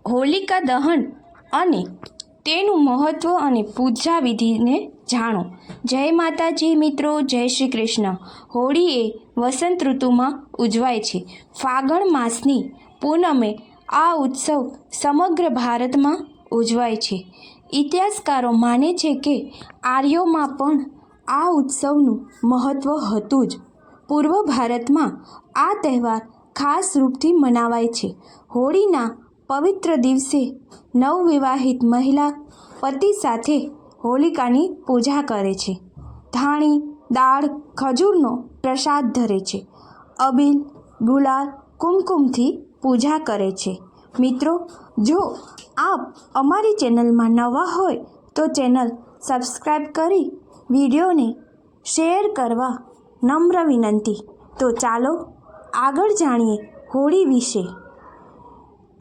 હોલિકા દહન અને તેનું મહત્ત્વ અને પૂજા વિધિને જાણો। જય માતાજી મિત્રો, જય શ્રી કૃષ્ણ। હોળી એ વસંત ઋતુમાં ઉજવાય છે। ફાગણ માસની પૂનમે આ ઉત્સવ સમગ્ર ભારતમાં ઉજવાય છે। ઇતિહાસકારો માને છે કે આર્યોમાં પણ આ ઉત્સવનું મહત્ત્વ હતું જ। પૂર્વ ભારતમાં આ તહેવાર ખાસ રૂપથી મનાવાય છે। હોળીના પવિત્ર દિવસે નવવિવાહિત મહિલા પતિ સાથે હોલિકાની પૂજા કરે છે। ધાણી, દાળ, ખજૂરનો પ્રસાદ ધરે છે। અબીલ, ગુલાલ, કુમકુમથી પૂજા કરે છે। મિત્રો, જો આપ અમારી ચેનલમાં નવા હોય તો ચેનલ સબસ્ક્રાઈબ કરી વિડીયોને શેર કરવા નમ્ર વિનંતી। તો ચાલો આગળ જાણીએ હોળી વિશે।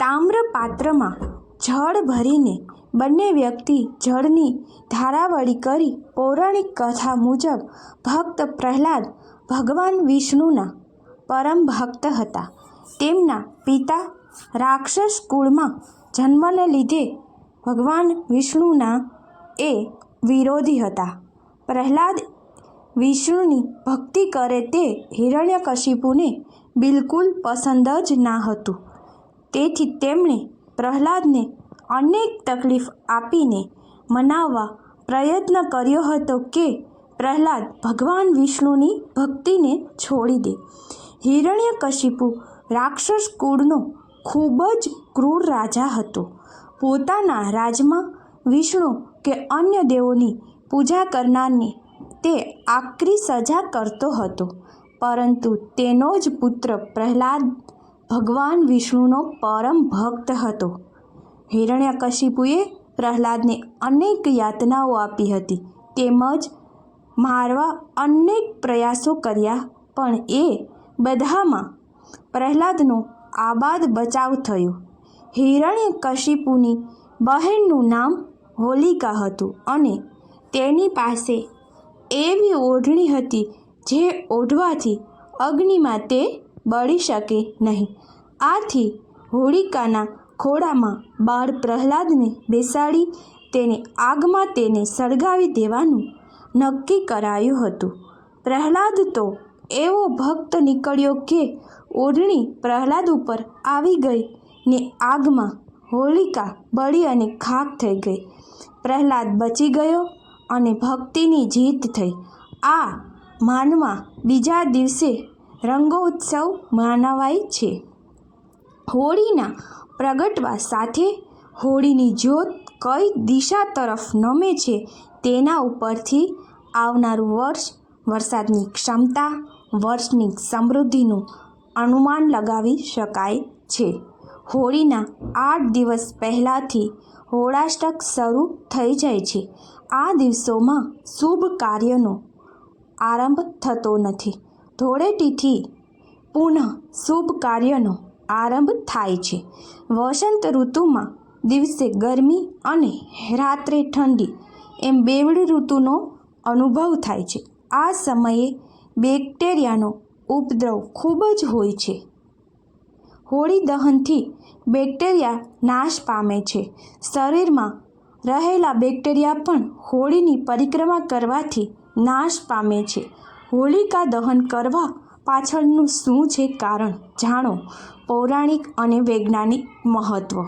તામ્ર પાત્રમાં જળ ભરીને બંને વ્યક્તિ જળની ધારાવળી કરી। પૌરાણિક કથા મુજબ ભક્ત પ્રહલાદ ભગવાન વિષ્ણુના પરમ ભક્ત હતા। તેમના પિતા રાક્ષસ કુળમાં જન્મને લીધે ભગવાન વિષ્ણુના એ વિરોધી હતા। પ્રહલાદ વિષ્ણુની ભક્તિ કરે તે હિરણ્યકશિપુને બિલકુલ પસંદ જ ના હતું। તેથી તેમણે પ્રહલાદને અનેક તકલીફ આપીને મનાવવા પ્રયત્ન કર્યો હતો કે પ્રહલાદ ભગવાન વિષ્ણુની ભક્તિને છોડી દે। હિરણ્યકશિપુ રાક્ષસ કુળનો ખૂબ જ ક્રૂર રાજા હતો। પોતાના રાજમાં વિષ્ણુ કે અન્ય દેવોની પૂજા કરનારને તે આકરી સજા કરતો હતો। પરંતુ તેનો જ પુત્ર પ્રહલાદ ભગવાન વિષ્ણુનો પરમ ભક્ત હતો। હિરણ્યકશિપુએ પ્રહલાદને અનેક યાતનાઓ આપી હતી તેમજ મારવા અનેક પ્રયાસો કર્યા, પણ એ બધામાં પ્રહલાદનો આબાદ બચાવ થયો। હિરણ્યકશિપુની બહેનનું નામ હોલિકા હતું અને તેની પાસે એવી ઓઢણી હતી જે ઓઢવાથી અગ્નિમાં તે બળી શકે નહીં। આથી હોલિકાના ખોળામાં બાળ પ્રહલાદને બેસાડી તેને આગમાં તેને સળગાવી દેવાનું નક્કી કરાયું હતું। પ્રહલાદ તો એવો ભક્ત નીકળ્યો કે ઓઢણી પ્રહલાદ ઉપર આવી ગઈ ને આગમાં હોલિકા બળી અને ખાખ થઈ ગઈ। પ્રહલાદ બચી ગયો અને ભક્તિની જીત થઈ। આ માનવા બીજા દિવસે રંગોત્સવ મનાવાય છે। હોળીના પ્રગટવા સાથે હોળીની જ્યોત કઈ દિશા તરફ નમે છે તેના ઉપરથી આવનારું વર્ષ, વરસાદની ક્ષમતા, વર્ષની સમૃદ્ધિનું અનુમાન લગાવી શકાય છે। હોળીના 8 દિવસ પહેલાંથી હોળાષ્ટક શરૂ થઈ જાય છે। આ દિવસોમાં શુભ કાર્યનો આરંભ થતો નથી। ધૂળેટીથી પુનઃ શુભ કાર્યનો આરંભ થાય છે। વસંત ઋતુમાં દિવસે ગરમી અને રાત્રે ઠંડી એમ બેવડી ઋતુનો અનુભવ થાય છે। આ સમયે બેક્ટેરિયાનો ઉપદ્રવ ખૂબ જ હોય છે। હોળી દહનથી બેક્ટેરિયા નાશ પામે છે। શરીરમાં રહેલા બેક્ટેરિયા પણ હોળીની પરિક્રમા કરવાથી નાશ પામે છે। હોલિકા દહન કરવા પાછળનું શું છે કારણ, જાણો પૌરાણિક અને વૈજ્ઞાનિક મહત્ત્વ।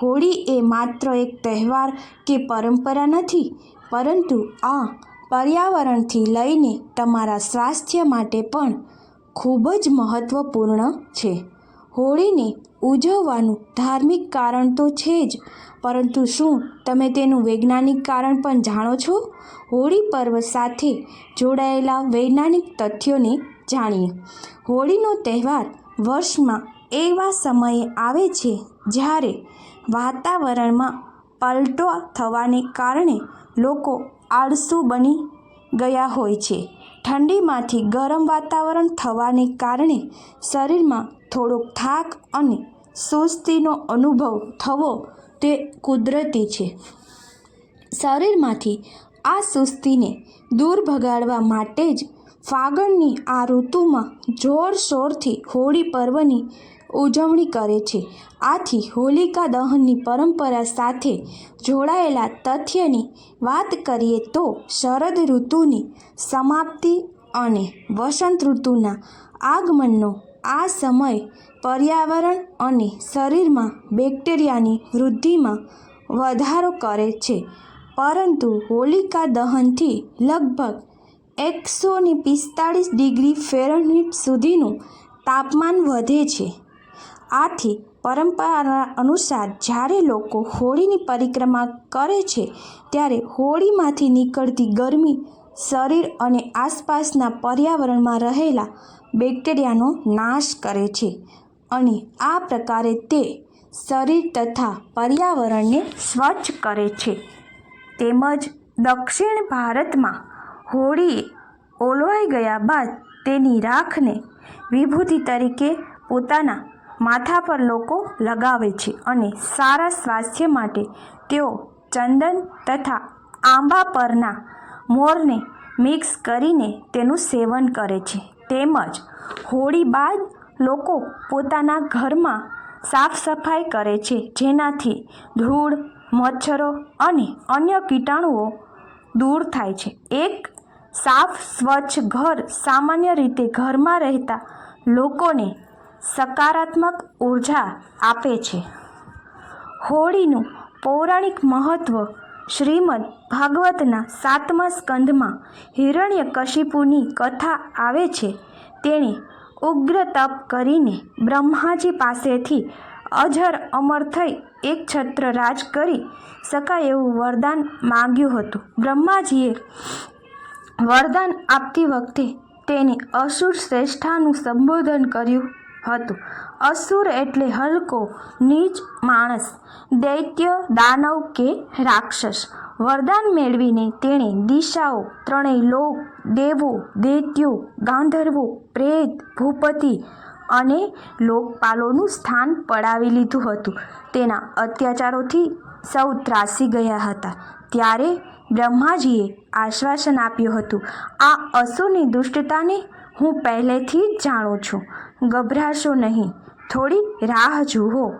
હોળી એ માત્ર એક તહેવાર કે પરંપરા નથી, પરંતુ આ પર્યાવરણથી લઈને તમારા સ્વાસ્થ્ય માટે પણ ખૂબ જ મહત્ત્વપૂર્ણ છે। હોળીને ઉજવવાનું ધાર્મિક કારણ તો છે જ, પરંતુ શું તમે તેનું વૈજ્ઞાનિક કારણ પણ જાણો છો? હોળી પર્વ સાથે જોડાયેલા વૈજ્ઞાનિક તથ્યોને જાણીએ। હોળીનો તહેવાર વર્ષમાં એવા સમયે આવે છે જ્યારે વાતાવરણમાં પલટો થવાને કારણે લોકો આળસુ બની ગયા હોય છે। ઠંડીમાંથી ગરમ વાતાવરણ થવાને કારણે શરીરમાં થોડોક થાક અને સુસ્તીનો અનુભવ થવો તે કુદરતી છે। શરીરમાંથી આ સુસ્તીને દૂર ભગાડવા માટે જ ફાગણની આ ઋતુમાં જોરશોરથી હોળી પર્વની ઉજવણી કરે છે. આથી હોલિકા દહનની પરંપરા સાથે જોડાયેલા તથ્યની વાત કરીએ તો શરદ ઋતુની સમાપ્તિ અને વસંત ઋતુના આગમનનો આ સમય પર્યાવરણ અને શરીરમાં બેક્ટેરિયાની વૃદ્ધિમાં વધારો કરે છે. પરંતુ હોલિકા દહનથી લગભગ 145 ડિગ્રી ફેરનહીટ સુધીનું તાપમાન વધે છે. આથી પરંપરા અનુસાર જ્યારે લોકો હોળીની પરિક્રમા કરે છે ત્યારે હોળીમાંથી નીકળતી ગરમી શરીર અને આસપાસના પર્યાવરણમાં રહેલા બેક્ટેરિયાનો નાશ કરે છે અને આ પ્રકારે તે શરીર તથા પર્યાવરણને સ્વચ્છ કરે છે. તેમજ દક્ષિણ ભારતમાં હોળી ઓલવાઈ ગયા બાદ તેની રાખને વિભૂતિ તરીકે પોતાના માથા પર લોકો લગાવે છે અને સારા સ્વાસ્થ્ય માટે તેઓ ચંદન તથા આંબા પરના મોરને મિક્સ કરીને તેનું સેવન કરે છે. તેમજ હોળી બાદ લોકો પોતાના ઘરમાં સાફ સફાઈ કરે છે, જેનાથી ધૂળ, મચ્છરો અને અન્ય કીટાણુઓ દૂર થાય છે. એક સાફ સ્વચ્છ ઘર સામાન્ય રીતે ઘરમાં રહેતા લોકોને સકારાત્મક ઉર્જા આપે છે. હોળીનું પૌરાણિક મહત્વ શ્રીમદ ભાગવતના 7મા સ્કંધમાં હિરણ્યકશિપુની કથા આવે છે. તેણે ઉગ્ર તપ કરીને બ્રહ્માજી પાસેથી અજર અમર થઈ એક છત્ર રાજ કરી શકાય એવું વરદાન માંગ્યું હતું. બ્રહ્માજીએ વરદાન આપતી વખતે તેને અસુર શ્રેષ્ઠાનું સંબોધન કર્યું હતું. અસુર એટલે હલકો, નીચ માણસ, દૈત્ય, દાનવ કે રાક્ષસ. વરદાન મેળવીને તેણે દિશાઓ, ત્રણેય લોક, દેવો, દૈત્યો, ગાંધર્વો, પ્રેત, ભૂપતિ અને લોકપાલોનું સ્થાન પડાવી લીધું હતું. તેના અત્યાચારોથી સૌ ત્રાસી ગયા હતા. ત્યારે બ્રહ્માજીએ આશ્વાસન આપ્યું હતું, આ અસુરની દુષ્ટતાને હું પહેલેથી જ જાણું છું. ગભરાશો નહીં, થોડી રાહ જુઓ,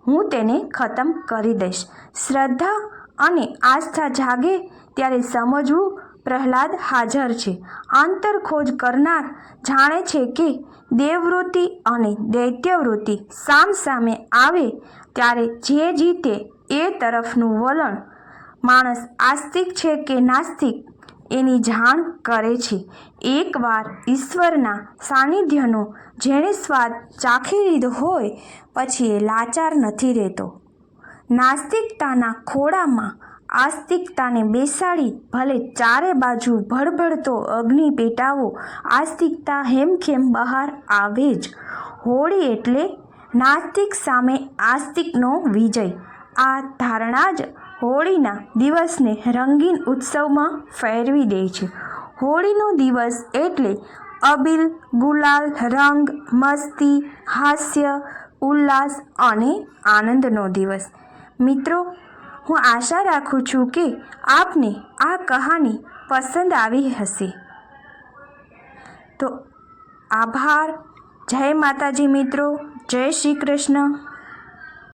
હું તેને ખતમ કરી દઈશ. શ્રદ્ધા અને આસ્થા જાગે ત્યારે સમજવું પ્રહલાદ હાજર છે. આંતરખોજ કરનાર જાણે છે કે દેવવૃત્તિ અને દૈત્યવૃત્તિ સામસામે આવે ત્યારે જે જીતે એ તરફનું વલણ માણસ આસ્તિક છે કે નાસ્તિક એની જાણ કરે છે. એકવાર ઈશ્વરના સાનિધ્યનો જેણે સ્વાદ ચાખી લીધો હોય પછી એ લાચાર નથી રહેતો. નાસ્તિકતાના ખોળામાં આસ્તિકતાને બેસાડી ભલે ચારે બાજુ ભડભડતો અગ્નિ પેટાવો, આસ્તિકતા હેમખેમ બહાર આવે જ. હોળી એટલે નાસ્તિક સામે આસ્તિકનો વિજય. આ ધારણા જ હોળીના દિવસને રંગીન ઉત્સવમાં ફેરવી દે છે. હોળીનો દિવસ એટલે અબીલ, ગુલાલ, રંગ, મસ્તી, હાસ્ય, ઉલ્લાસ અને આનંદનો દિવસ. મિત્રો, હું આશા રાખું છું કે આપને આ કહાની પસંદ આવી હશે. તો આભાર. જય માતાજી મિત્રો. જય શ્રી કૃષ્ણ.